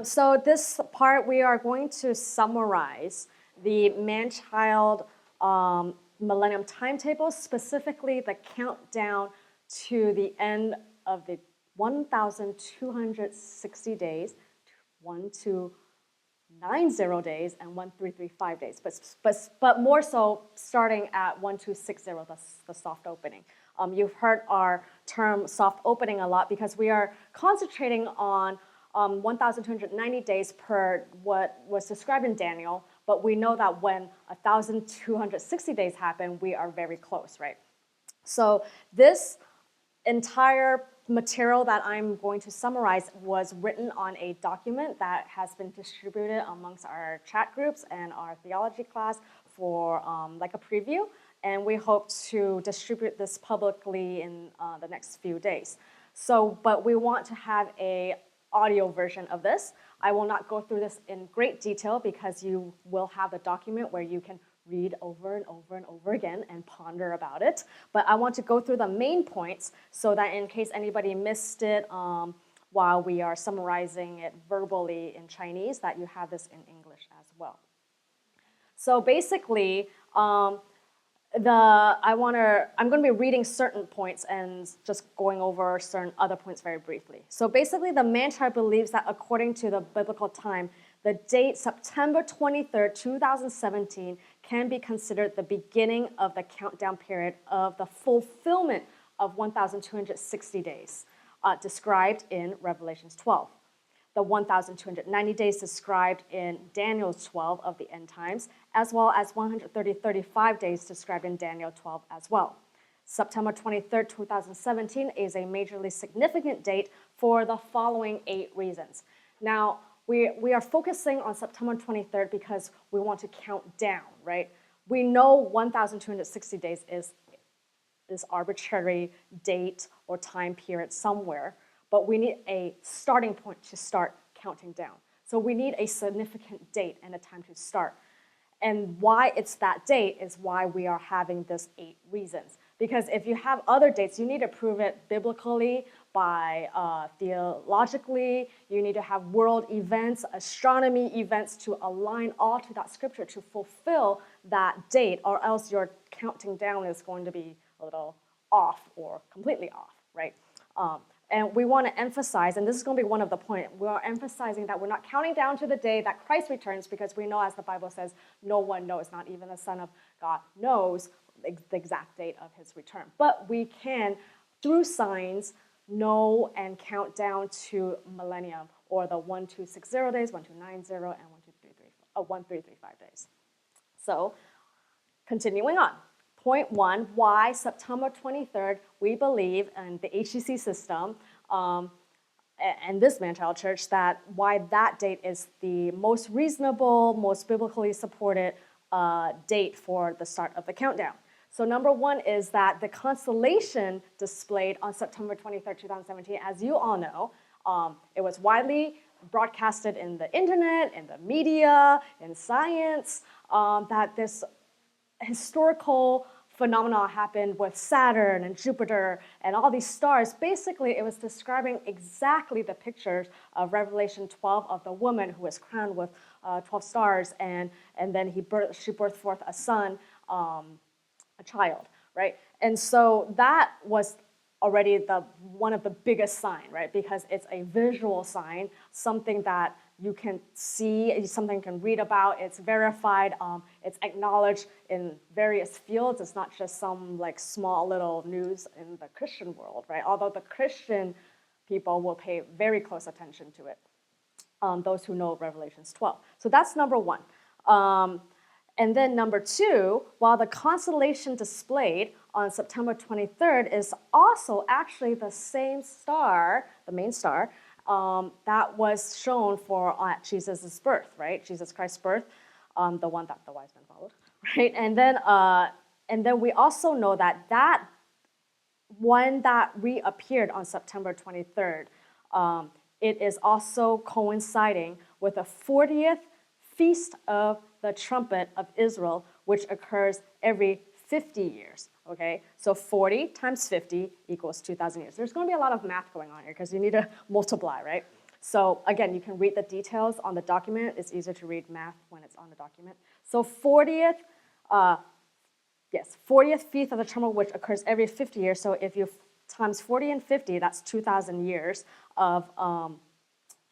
So this part, we are going to summarize the man-child millennium timetable, specifically the countdown to the end of the 1,260 days, 1290 days, and 1335 days, but more so starting at 1260, the soft opening. You've heard our term soft opening a lot because we are concentrating on 1,290 days per what was described in Daniel, but we know that when 1,260 days happen, we are very close, right? So this entire material that I'm going to summarize was written on a document that has been distributed amongst our chat groups and our theology class for like a preview, and we hope to distribute this publicly in the next few days. So, but we want to have a audio version of this. I will not go through this in great detail because you will have the document where you can read over and over and over again and ponder about it. But I want to go through the main points so that in case anybody missed it while we are summarizing it verbally in Chinese, that you have this in English as well. So basically, I'm going to be reading certain points and just going over certain other points very briefly. So basically, the man-child believes that according to the biblical time, the date September 23rd, 2017 can be considered the beginning of the countdown period of the fulfillment of 1,260 days described in Revelations 12. The 1,290 days described in Daniel 12 of the end times, as well as 135 days described in Daniel 12 as well. September 23rd, 2017 is a majorly significant date for the following 8 reasons. Now, we are focusing on September 23rd because we want to count down, right? We know 1,260 days is this arbitrary date or time period somewhere, but we need a starting point to start counting down. So we need a significant date and a time to start. And why it's that date is why we are having this 8 reasons. Because if you have other dates, you need to prove it biblically, by theologically. You need to have world events, astronomy events to align all to that scripture to fulfill that date, or else your counting down is going to be a little off or completely off, right? And we want to emphasize, and this is going to be one of the points, we are emphasizing that we're not counting down to the day that Christ returns, because we know, as the Bible says, no one knows, not even the Son of God knows the exact date of his return. But we can, through signs, know and count down to millennium, or the 1260 days, 1290, and 1335 days. So, continuing on. Point 1, why September 23rd, we believe in the HCC system and this Manchild Church, that why that date is the most reasonable, most biblically supported date for the start of the countdown. So number 1 is that the constellation displayed on September 23rd, 2017, as you all know, it was widely broadcasted in the internet, in the media, in science, that this historical phenomena happened with Saturn and Jupiter and all these stars. Basically, it was describing exactly the pictures of Revelation 12 of the woman who was crowned with 12 stars, and then she birthed forth a son, a child, right? And so that was already one of the biggest sign, right? Because it's a visual sign, something that you can see, something you can read about. It's verified. It's acknowledged in various fields. It's not just some like small little news in the Christian world, right? Although the Christian people will pay very close attention to it, those who know Revelations 12. So that's number 1. And then number 2, while the constellation displayed on September 23rd is also actually the same star, the main star, that was shown for at Jesus' birth, right? Jesus Christ's birth, the one that the wise men followed, right? And then we also know that one that reappeared on September 23rd, it is also coinciding with the 40th Feast of the Trumpet of Israel, which occurs every 50 years, okay? So 40 times 50 equals 2,000 years. There's going to be a lot of math going on here because you need to multiply, right? So again, you can read the details on the document. It's easier to read math when it's on the document. So 40th feast of the trumpet, which occurs every 50 years. So if you times 40 and 50, that's 2,000 years of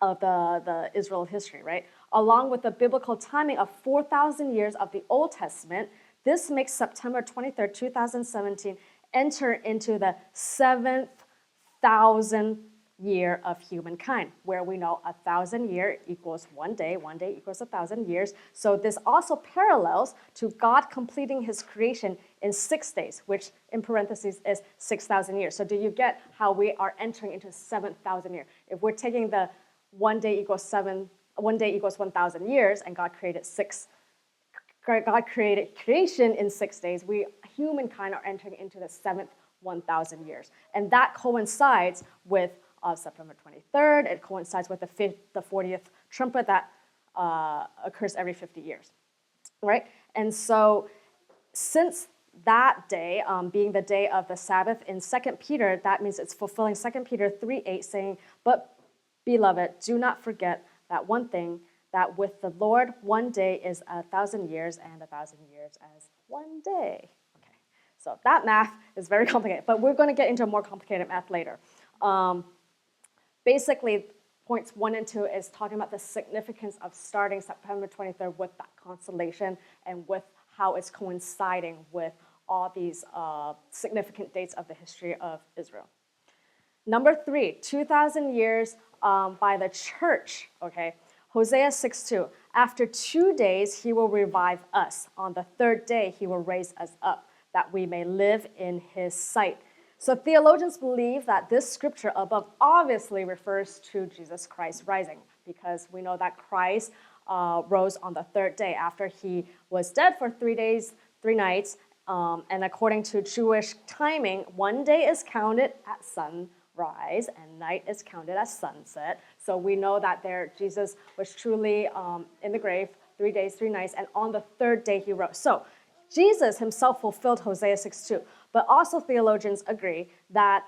the Israel history, right? Along with the biblical timing of 4,000 years of the Old Testament, this makes September 23rd, 2017 enter into the 7,000 year of humankind, where we know 1,000 year equals 1 day equals 1,000 years. So this also parallels to God completing his creation in 6 days, which in parentheses is 6,000 years. So do you get how we are entering into 7,000 years? If we're taking the 1 day equals 1,000 years, and God created creation in 6 days, we humankind are entering into the 7th 1,000 years. And that coincides with September 23rd. It coincides with the 40th trumpet that occurs every 50 years, right? And so since that day, being the day of the Sabbath in 2 Peter, that means it's fulfilling 2 Peter 3:8, saying, "But, beloved, do not forget that one thing, that with the Lord 1 day is 1,000 years, and 1,000 years as 1 day." Okay, so that math is very complicated, but we're going to get into more complicated math later. Basically, points 1 and 2 is talking about the significance of starting September 23rd with that constellation and with how it's coinciding with all these significant dates of the history of Israel. Number 3, 2,000 years by the church, okay? Hosea 6:2, after 2 days he will revive us. On the 3rd day he will raise us up, that we may live in his sight. So theologians believe that this scripture above obviously refers to Jesus Christ rising, because we know that Christ rose on the 3rd day after he was dead for 3 days, 3 nights. And according to Jewish timing, 1 day is counted at sunrise and night is counted as sunset. So we know that Jesus was truly in the grave 3 days, 3 nights, and on the 3rd day he rose. So Jesus himself fulfilled Hosea 6:2, but also theologians agree that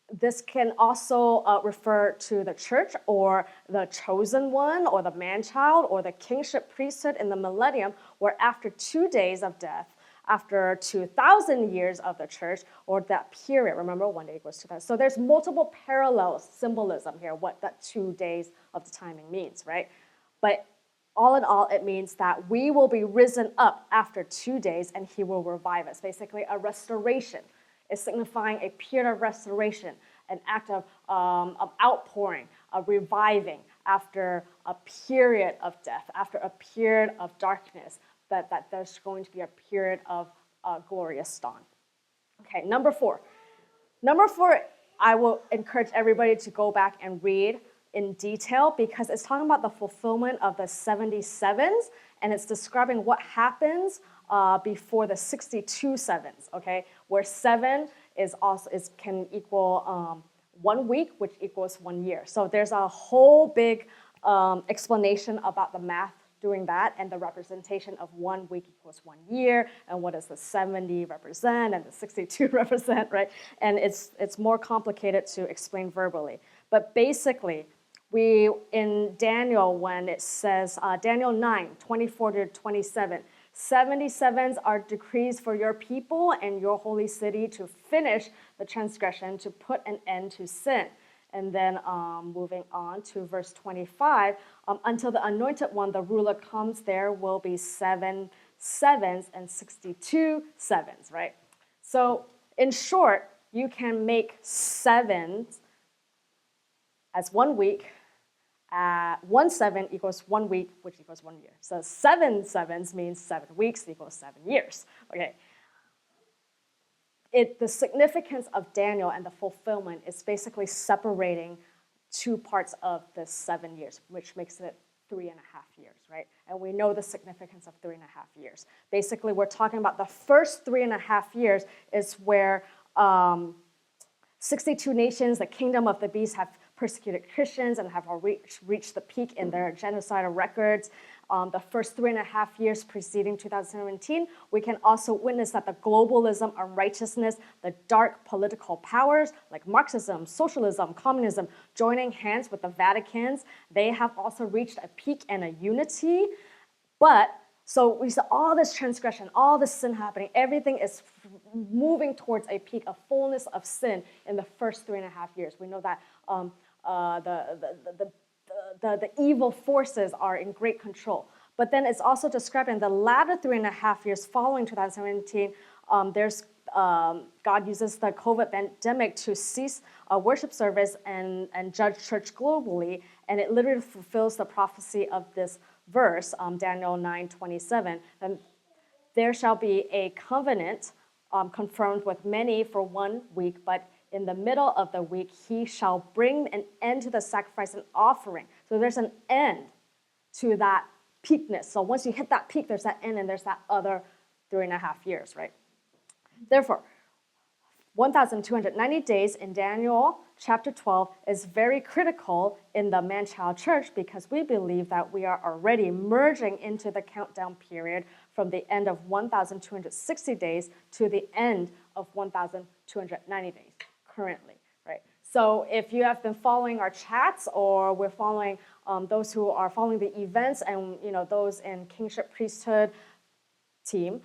this can also refer to the church or the chosen one or the man-child or the kingship priesthood in the millennium, where after 2 days of death, after 2,000 years of the church, or that period, remember 1 day equals 2,000. So there's multiple parallel symbolism here, what that 2 days of the timing means, right? But all in all, it means that we will be risen up after 2 days and he will revive us. Basically, a restoration is signifying a period of restoration, an act of outpouring, a reviving after a period of death, after a period of darkness, that there's going to be a period of glorious dawn. Okay, number 4. Number 4, I will encourage everybody to go back and read in detail, because it's talking about the fulfillment of the 77s, and it's describing what happens before the 62 sevens, okay? Where 7 can equal 1 week, which equals 1 year. So there's a whole big explanation about the math doing that and the representation of 1 week equals 1 year, and what does the 70 represent and the 62 represent, right? And it's more complicated to explain verbally. But basically, in Daniel, when it says, Daniel 9, 24 to 27, 77s are decrees for your people and your holy city to finish the transgression, to put an end to sin. And then moving on to verse 25, until the anointed one, the ruler, comes, there will be 7 sevens and 62 sevens, right? So in short, you can make 7s as 1 week. 1 7 equals 1 week, which equals 1 year. So 7 sevens means 7 weeks equals 7 years. Okay. The significance of Daniel and the fulfillment is basically separating 2 parts of the 7 years, which makes it 3.5 years, right? And we know the significance of 3.5 years. Basically, we're talking about the first 3.5 years is where 62 nations, the kingdom of the beast, have persecuted Christians and have reached the peak in their genocidal records. The first 3.5 years preceding 2017, we can also witness that the globalism, unrighteousness, the dark political powers like Marxism, socialism, communism, joining hands with the Vaticans, they have also reached a peak and a unity. But so we saw all this transgression, all this sin happening. Everything is moving towards a peak, a fullness of sin in the first 3.5 years. We know that the evil forces are in great control. But then it's also described in the latter 3.5 years following 2017, God uses the COVID pandemic to cease worship service and judge church globally. And it literally fulfills the prophecy of this verse, Daniel 9:27. And there shall be a covenant confirmed with many for 1 week, but in the middle of the week, he shall bring an end to the sacrifice and offering. So there's an end to that peakness. So once you hit that peak, there's that end, and there's that other 3.5 years, right? Therefore, 1,290 days in Daniel chapter 12 is very critical in the man-child church because we believe that we are already merging into the countdown period from the end of 1,260 days to the end of 1,290 days currently, right? So if you have been following our chats or we're following those who are following the events and those in Kingship Priesthood team,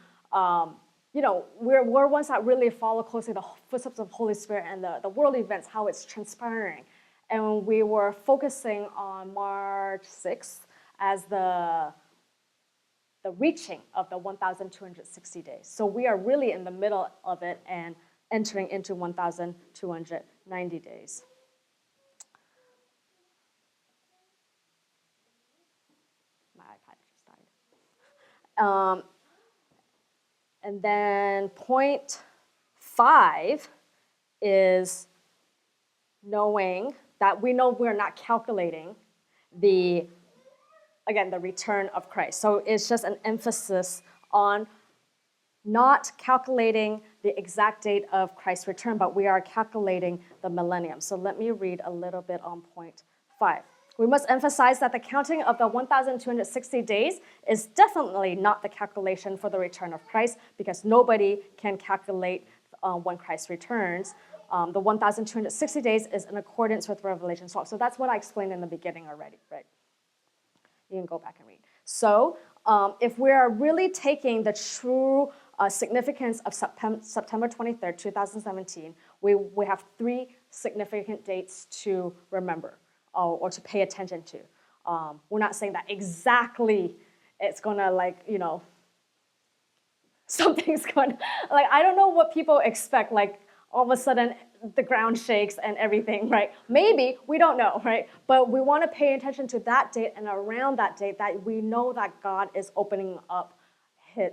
we're ones that really follow closely the footsteps of Holy Spirit and the world events, how it's transpiring. And we were focusing on March 6th as the reaching of the 1,260 days. So we are really in the middle of it and entering into 1,290 days. My iPad just died. And then point 5 is knowing that we know we're not calculating the return of Christ. So it's just an emphasis on not calculating the exact date of Christ's return, but we are calculating the millennium. So let me read a little bit on point 5. We must emphasize that the counting of the 1,260 days is definitely not the calculation for the return of Christ because nobody can calculate when Christ returns. The 1,260 days is in accordance with Revelation 12. So that's what I explained in the beginning already, right? You can go back and read. So if we are really taking the true significance of September 23rd, 2017, we have 3 significant dates to remember or to pay attention to. We're not saying that exactly it's gonna something's gonna, I don't know what people expect, all of a sudden the ground shakes and everything, right? Maybe, we don't know, right? But we want to pay attention to that date and around that date that we know that God is opening up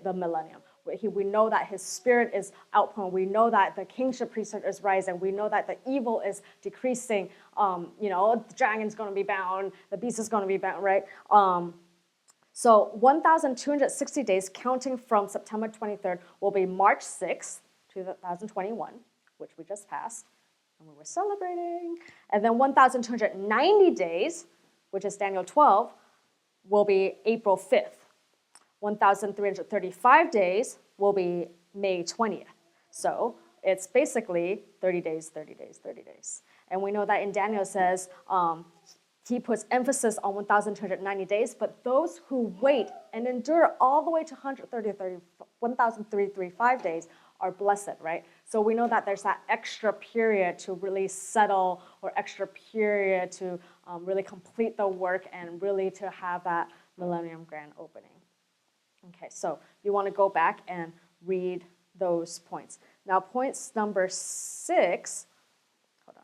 the millennium. We know that his spirit is outpouring. We know that the kingship priesthood is rising. We know that the evil is decreasing. The dragon's going to be bound. The beast is going to be bound, right? So 1,260 days counting from September 23rd will be March 6th, 2021, which we just passed, and we were celebrating. And then 1,290 days, which is Daniel 12, will be April 5th. 1,335 days will be May 20th. So it's basically 30 days, 30 days, 30 days. And we know that in Daniel it says he puts emphasis on 1,290 days, but those who wait and endure all the way to 1,335 days are blessed, right? So we know that there's that extra period to really settle or extra period to really complete the work and really to have that millennium grand opening. Okay, so you want to go back and read those points. Now, points number 6, hold on,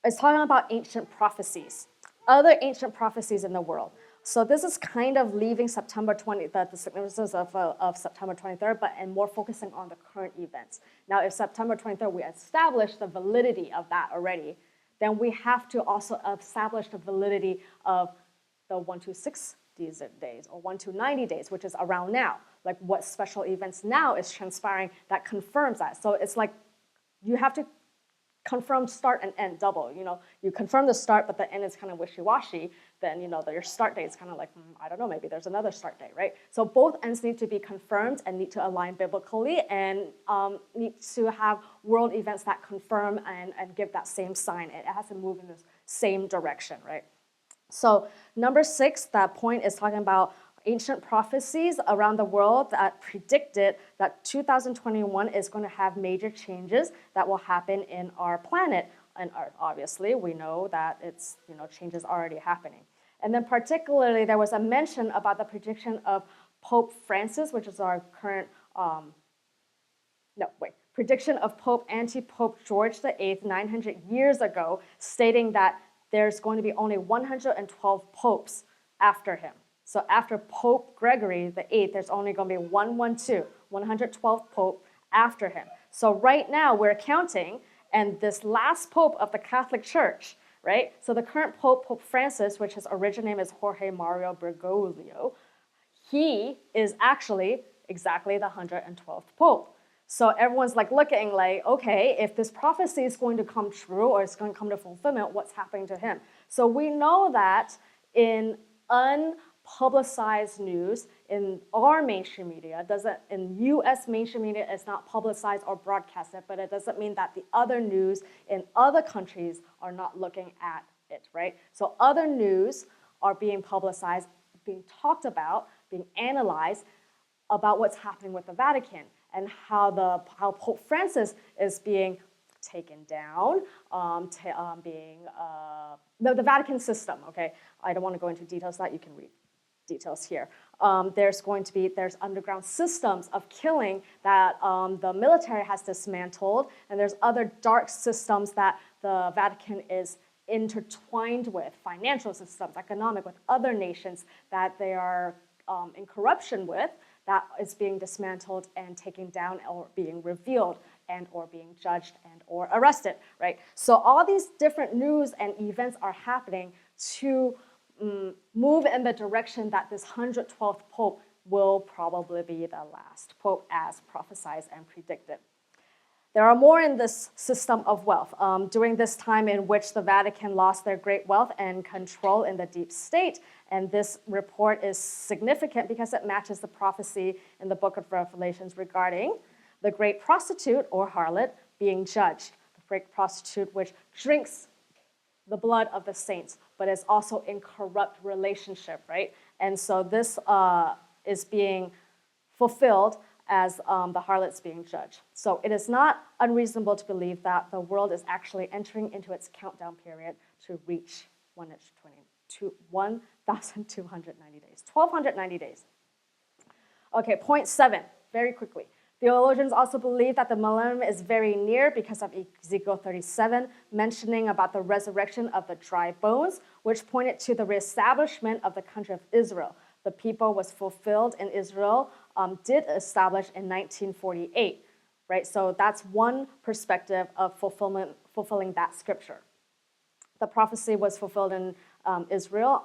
is talking about ancient prophecies, other ancient prophecies in the world. So this is kind of leaving September 20, the significance of September 23rd, and more focusing on the current events. Now, if September 23rd, we establish the validity of that already, then we have to also establish the validity of the 126 days or 1,290 days, which is around now. Like what special events now is transpiring that confirms that. So it's like you have to confirm start and end double. You confirm the start, but the end is kind of wishy-washy. Then your start date is kind of like, I don't know, maybe there's another start date, right? So both ends need to be confirmed and need to align biblically and need to have world events that confirm and give that same sign. It has to move in the same direction, right? So number 6, that point is talking about ancient prophecies around the world that predicted that 2021 is going to have major changes that will happen in our planet. And obviously, we know that it's, changes already happening. And then particularly, there was a mention about the prediction of Pope Francis, which is our current, prediction of Anti-Pope George VIII 900 years ago, stating that there's going to be only 112 popes after him. So after Pope Gregory VIII, there's only going to be 112 pope after him. So right now we're counting, and this last pope of the Catholic Church, right? So the current pope, Pope Francis, which his original name is Jorge Mario Bergoglio, he is actually exactly the 112th pope. So everyone's like looking like, okay, if this prophecy is going to come true or it's going to come to fulfillment, what's happening to him? So we know that in unpublicized news in our mainstream media, in U.S. mainstream media, it's not publicized or broadcasted, but it doesn't mean that the other news in other countries are not looking at it, right? So other news are being publicized, being talked about, being analyzed about what's happening with the Vatican and how Pope Francis is being taken down, the Vatican system, okay? I don't want to go into details of that, you can read details here. There's underground systems of killing that the military has dismantled, and there's other dark systems that the Vatican is intertwined with, financial systems, economic, with other nations that they are in corruption with, that is being dismantled and taken down or being revealed and or being judged and or arrested, right? So all these different news and events are happening to move in the direction that this 112th Pope will probably be the last Pope as prophesied and predicted. There are more in this system of wealth. During this time in which the Vatican lost their great wealth and control in the deep state, and this report is significant because it matches the prophecy in the book of Revelations regarding the great prostitute or harlot being judged. The great prostitute which drinks the blood of the saints, but is also in corrupt relationship, right? And so this is being fulfilled as the harlot's being judged. So it is not unreasonable to believe that the world is actually entering into its countdown period to reach 1,290 days. 1,290 days. Okay, point 7, very quickly. Theologians also believe that the millennium is very near because of Ezekiel 37, mentioning about the resurrection of the dry bones, which pointed to the reestablishment of the country of Israel. The people was fulfilled in Israel, did establish in 1948, right? So that's one perspective of fulfilling that scripture. The prophecy was fulfilled in Israel,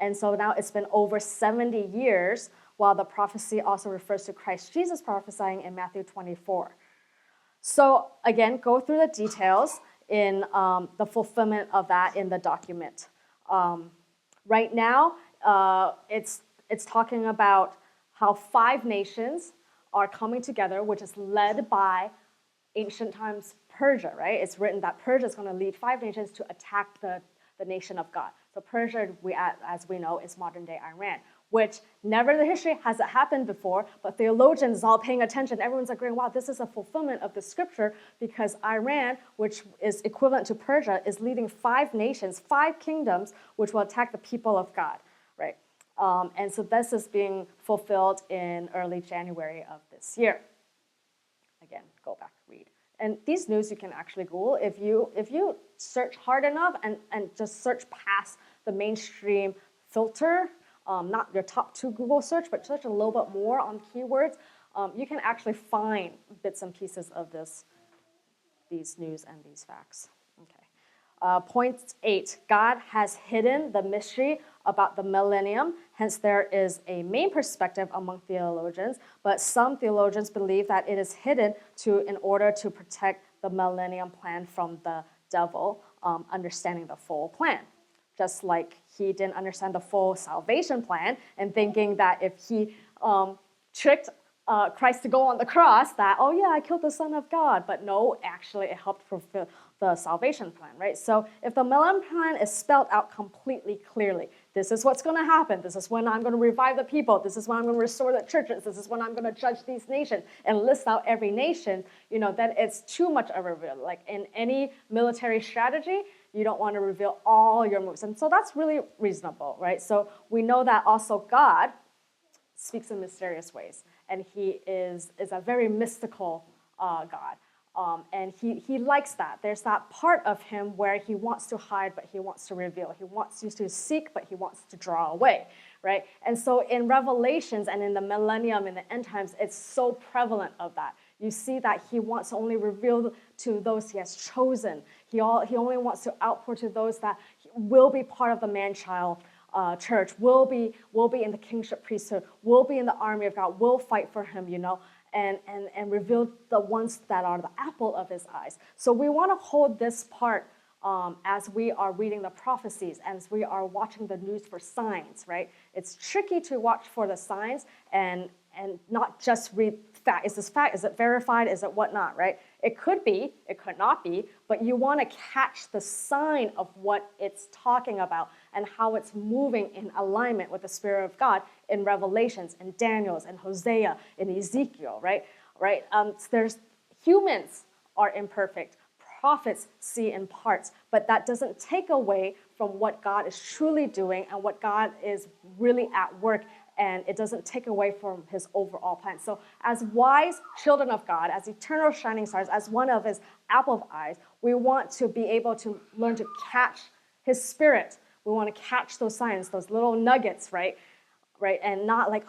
and so now it's been over 70 years, while the prophecy also refers to Christ Jesus prophesying in Matthew 24. So again, go through the details in the fulfillment of that in the document. Right now, it's talking about how 5 nations are coming together, which is led by ancient times Persia, right? It's written that Persia is going to lead 5 nations to attack the nation of God. So Persia, as we know, is modern-day Iran, which never in the history has it happened before, but theologians all paying attention. Everyone's agreeing, wow, this is a fulfillment of the scripture because Iran, which is equivalent to Persia, is leading 5 nations, 5 kingdoms, which will attack the people of God, right? And so this is being fulfilled in early January of this year. Again, go back, read. And these news you can actually Google. If you search hard enough and just search past the mainstream filter, not your top 2 Google search, but search a little bit more on keywords, you can actually find bits and pieces of these news and these facts. Okay. Point 8, God has hidden the mystery about the millennium. Hence, there is a main perspective among theologians, but some theologians believe that it is hidden in order to protect the millennium plan from the devil understanding the full plan. Just like he didn't understand the full salvation plan and thinking that if he tricked Christ to go on the cross, that, oh yeah, I killed the Son of God. But no, actually it helped fulfill the salvation plan, right? So if the millennium plan is spelled out completely clearly, this is what's going to happen. This is when I'm going to revive the people. This is when I'm going to restore the churches. This is when I'm going to judge these nations and list out every nation, then it's too much of a reveal. Like in any military strategy, you don't want to reveal all your moves. And so that's really reasonable, right? So we know that also God speaks in mysterious ways. And he is a very mystical God. And he likes that. There's that part of him where he wants to hide, but he wants to reveal. He wants you to seek, but he wants to draw away, right? And so in Revelations and in the millennium, in the end times, it's so prevalent of that. You see that he wants to only reveal to those he has chosen. He only wants to outpour to those that will be part of the man-child church, will be in the kingship priesthood, will be in the army of God, will fight for him, and reveal the ones that are the apple of his eyes. So we want to hold this part as we are reading the prophecies, as we are watching the news for signs, right? It's tricky to watch for the signs and not just read fact. Is this fact? Is it verified? Is it whatnot, right? It could be, it could not be, but you want to catch the sign of what it's talking about and how it's moving in alignment with the Spirit of God in Revelations, in Daniel's, in Hosea, in Ezekiel, right? There's humans are imperfect. Prophets see in parts, but that doesn't take away from what God is truly doing and what God is really at work, and it doesn't take away from his overall plan. So as wise children of God, as eternal shining stars, as one of his apple of eyes, we want to be able to learn to catch his spirit. We want to catch those signs, those little nuggets, right? And not like,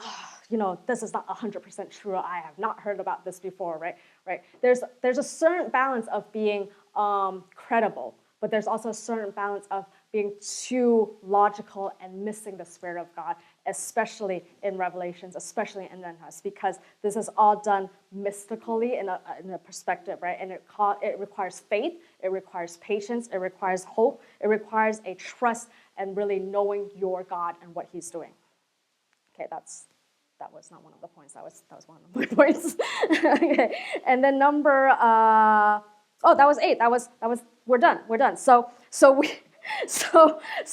this is not 100% true. I have not heard about this before, right? There's a certain balance of being credible, but there's also a certain balance of being too logical and missing the Spirit of God, especially in Revelations, especially in Manchild, because this is all done mystically in a perspective, right? And it requires faith, it requires patience, it requires hope, it requires a trust and really knowing your God and what he's doing. Okay, that was not one of the points. That was one of my points. Okay, and then number that was 8. That was we're done. So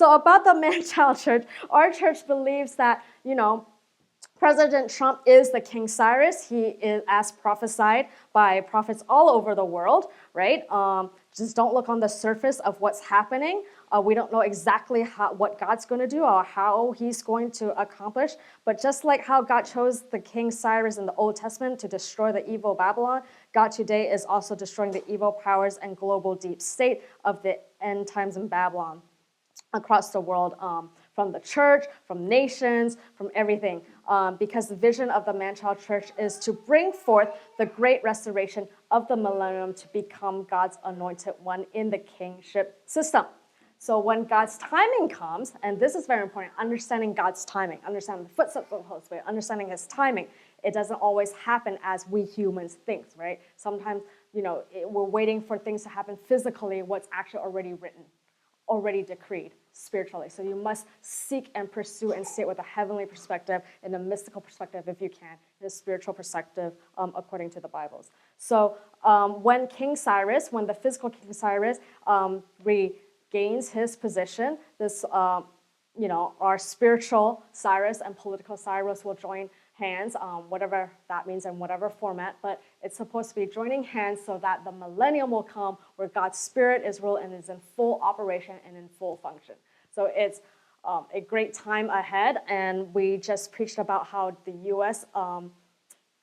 about the man-child church, our church believes that President Trump is the King Cyrus. He is as prophesied by prophets all over the world, right? Just don't look on the surface of what's happening. We don't know exactly what God's going to do or how he's going to accomplish. But just like how God chose the King Cyrus in the Old Testament to destroy the evil Babylon, God today is also destroying the evil powers and global deep state of the end times in Babylon across the world, from the church, from nations, from everything. Because the vision of the man-child church is to bring forth the great restoration of the millennium to become God's anointed one in the kingship system. So when God's timing comes, and this is very important, understanding God's timing, understanding the footsteps of the Holy Spirit, understanding his timing, it doesn't always happen as we humans think, right? Sometimes, we're waiting for things to happen physically, what's actually already written, already decreed spiritually. So you must seek and pursue and see it with a heavenly perspective and a mystical perspective if you can, and a spiritual perspective according to the Bibles. So when the physical King Cyrus regains his position, this, our spiritual Cyrus and political Cyrus will join hands, whatever that means in whatever format, but it's supposed to be joining hands so that the millennium will come where God's Spirit is ruled and is in full operation and in full function. So it's a great time ahead, and we just preached about how the U.S.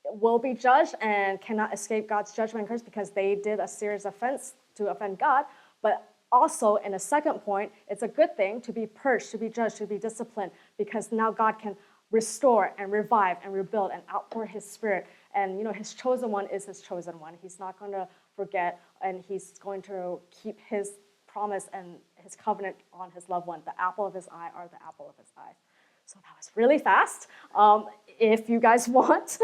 Will be judged and cannot escape God's judgment and curse because they did a serious offense to offend God, but also, in a second point, it's a good thing to be purged, to be judged, to be disciplined, because now God can restore and revive and rebuild and outpour his Spirit. And, his chosen one is his chosen one. He's not going to forget, and he's going to keep his promise and his covenant on his loved one. The apple of his eye are the apple of his eye. So that was really fast. If you guys want,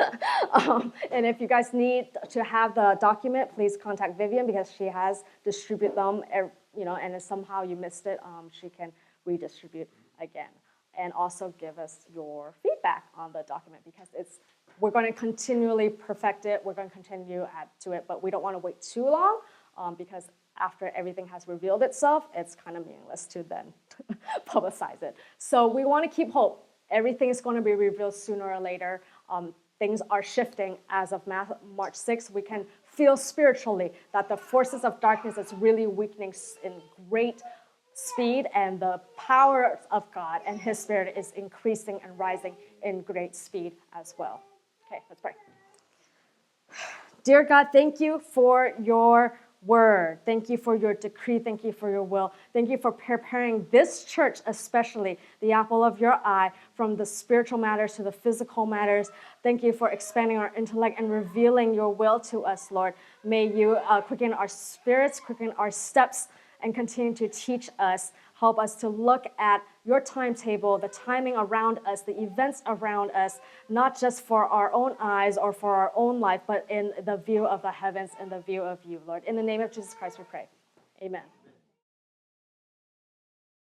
and if you guys need to have the document, please contact Vivian because she has distributed them, and if somehow you missed it, she can redistribute again. And also give us your feedback on the document because we're going to continually perfect it. We're going to continue add to it, but we don't want to wait too long because after everything has revealed itself, it's kind of meaningless to then publicize it. So we want to keep hope. Everything is going to be revealed sooner or later. Things are shifting as of March 6th. We can feel spiritually that the forces of darkness is really weakening in great speed, and the power of God and His Spirit is increasing and rising in great speed as well. Okay, let's pray. Dear God, thank you for your word. Thank you for your decree. Thank you for your will. Thank you for preparing this church, especially the apple of your eye, from the spiritual matters to the physical matters. Thank you for expanding our intellect and revealing your will to us, Lord. May you quicken our spirits, quicken our steps, and continue to teach us. Help us to look at your timetable, the timing around us, the events around us, not just for our own eyes or for our own life, but in the view of the heavens and the view of you, Lord. In the name of Jesus Christ we pray. Amen.